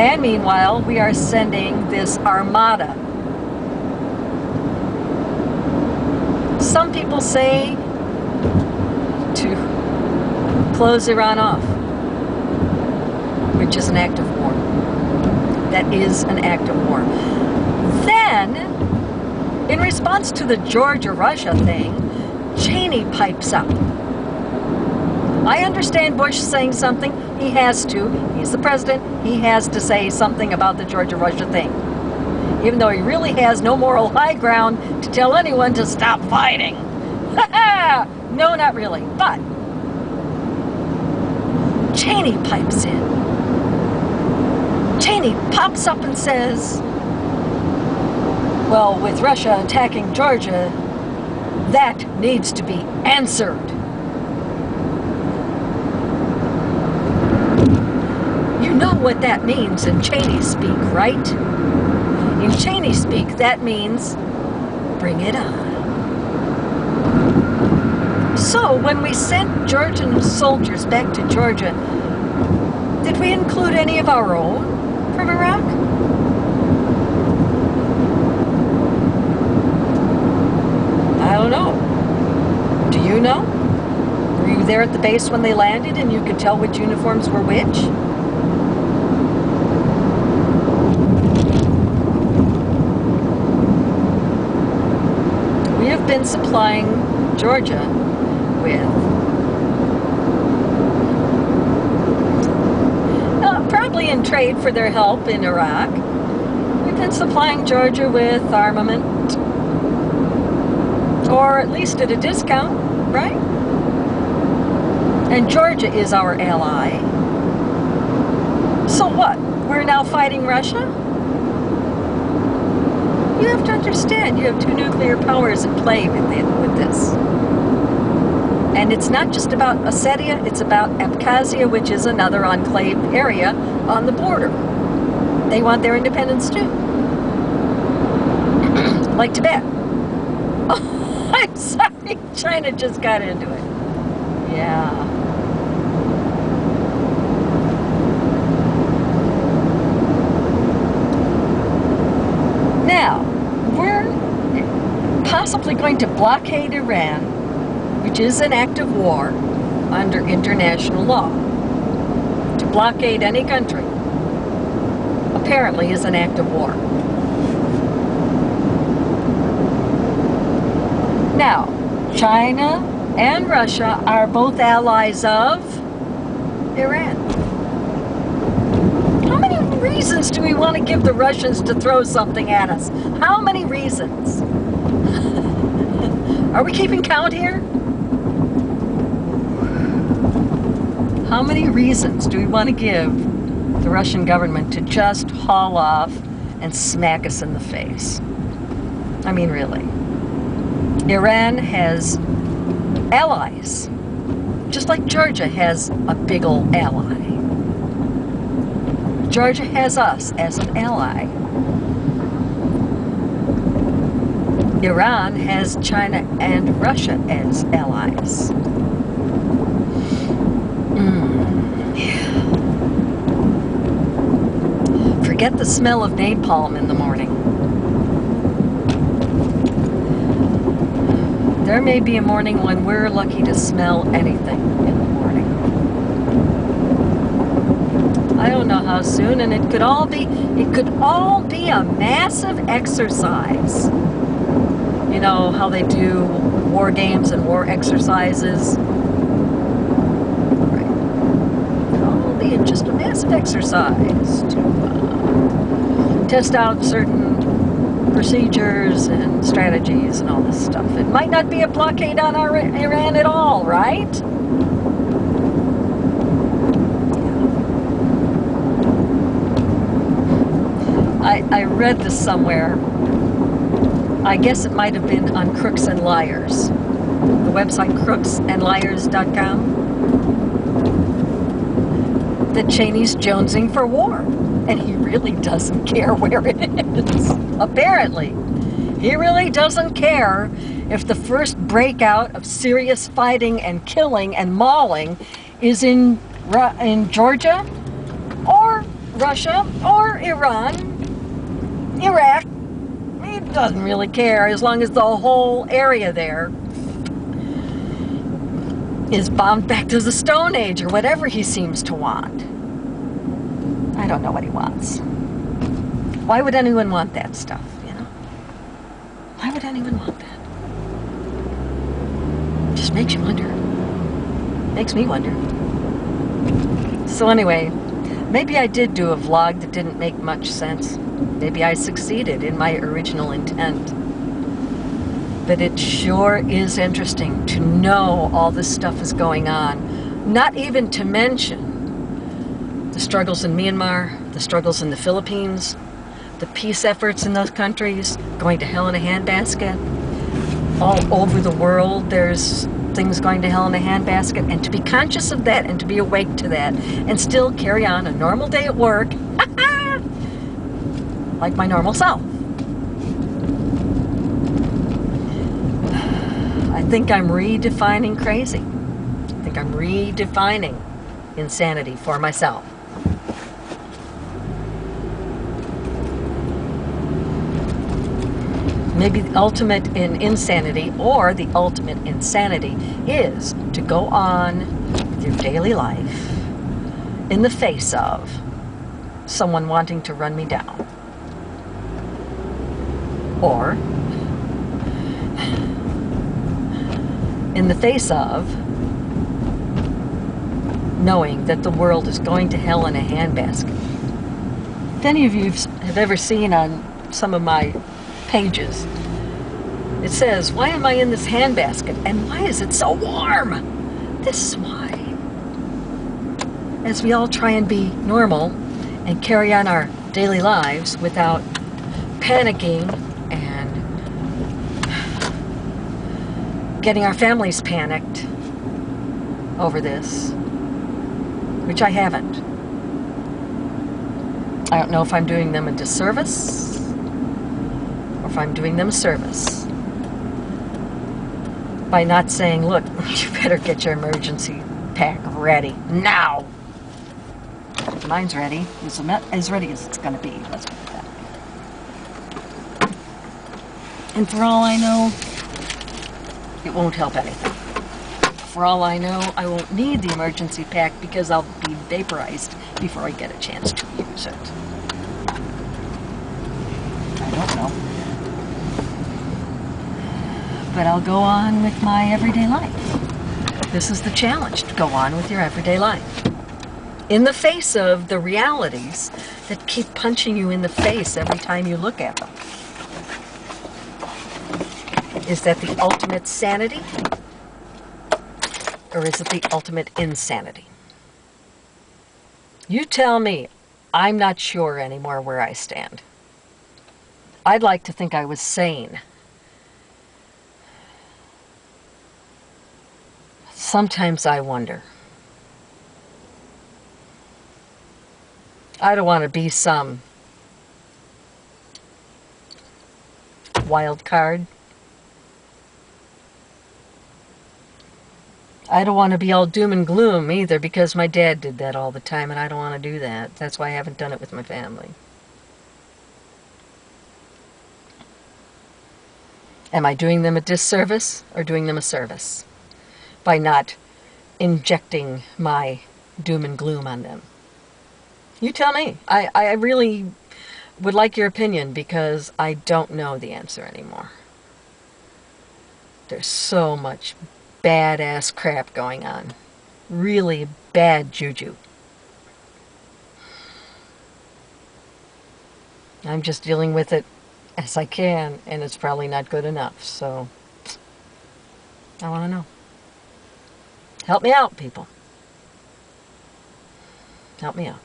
And meanwhile, we are sending this armada. Some people say to close Iran off, which is an act of war. That is an act of war. Then, in response to the Georgia-Russia thing, Cheney pipes up. I understand Bush saying something. He has to. He's the president. He has to say something about the Georgia-Russia thing. Even though he really has no moral high ground to tell anyone to stop fighting. No, not really. But Cheney pipes in. Cheney pops up and says, well, with Russia attacking Georgia, that needs to be answered. You know what that means in Cheney speak, right? In Cheney speak, that means bring it on. So when we sent Georgian soldiers back to Georgia, did we include any of our own from Iraq? I don't know. Do you know? Were you there at the base when they landed and you could tell which uniforms were which? We have been supplying Georgia with probably in trade for their help in Iraq. We've been supplying Georgia with armament, or at least at a discount, right? And Georgia is our ally. So what? We're now fighting Russia? You have to understand, you have two nuclear powers at play with this. And it's not just about Ossetia, it's about Abkhazia, which is another enclave area on the border. They want their independence too. Like Tibet. Oh, I'm sorry, China just got into it. Yeah. Now, we're possibly going to blockade Iran, which is an act of war under international law. To blockade any country, apparently, is an act of war. Now, China and Russia are both allies of Iran. How many reasons do we want to give the Russians to throw something at us? How many reasons? Are we keeping count here? How many reasons do we want to give the Russian government to just haul off and smack us in the face? I mean, really. Iran has allies, just like Georgia has a big old ally. Georgia has us as an ally. Iran has China and Russia as allies. Forget the smell of napalm in the morning. There may be a morning when we're lucky to smell anything in the morning. I don't know how soon, and it could all be a massive exercise. You know how they do war games and war exercises? Right. It'll all be just a massive exercise to test out certain procedures and strategies and all this stuff. It might not be a blockade on Iran at all, right? I read this somewhere. I guess it might have been on Crooks and Liars. The website crooksandliars.com. That Cheney's jonesing for war. And he really doesn't care where it is. Apparently. He really doesn't care if the first breakout of serious fighting and killing and mauling is in Georgia or Russia or Iran, Iraq, he doesn't really care as long as the whole area there is bombed back to the Stone Age or whatever he seems to want. I don't know what he wants. Why would anyone want that stuff, you know? Why would anyone want that? Just makes you wonder. Makes me wonder. So anyway, maybe I did do a vlog that didn't make much sense. Maybe I succeeded in my original intent. But it sure is interesting to know all this stuff is going on. Not even to mention the struggles in Myanmar, the struggles in the Philippines, the peace efforts in those countries, going to hell in a handbasket. All over the world, there's things going to hell in a handbasket. And to be conscious of that and to be awake to that and still carry on a normal day at work, like my normal self. I think I'm redefining crazy. I think I'm redefining insanity for myself. Maybe the ultimate in insanity, or the ultimate insanity, is to go on with your daily life in the face of someone wanting to run me down. Or in the face of knowing that the world is going to hell in a handbasket. If any of you have ever seen on some of my pages, it says, why am I in this handbasket and why is it so warm? This is why. As we all try and be normal and carry on our daily lives without panicking and getting our families panicked over this, which I haven't. I don't know if I'm doing them a disservice or if I'm doing them a service by not saying, look, you better get your emergency pack ready now. Mine's ready. It's as ready as it's going to be. Let's put it that way. And for all I know, it won't help anything. For all I know, I won't need the emergency pack because I'll be vaporized before I get a chance to use it. I don't know. But I'll go on with my everyday life. This is the challenge, to go on with your everyday life. In the face of the realities that keep punching you in the face every time you look at them. Is that the ultimate sanity? Or is it the ultimate insanity? You tell me. I'm not sure anymore where I stand. I'd like to think I was sane. Sometimes I wonder. I don't want to be some wild card. I don't want to be all doom and gloom either, because my dad did that all the time and I don't want to do that. That's why I haven't done it with my family. Am I doing them a disservice or doing them a service by not injecting my doom and gloom on them? You tell me. I really would like your opinion, because I don't know the answer anymore. There's so much badass crap going on. Really bad juju. I'm just dealing with it as I can, and it's probably not good enough, so I want to know. Help me out, people. Help me out.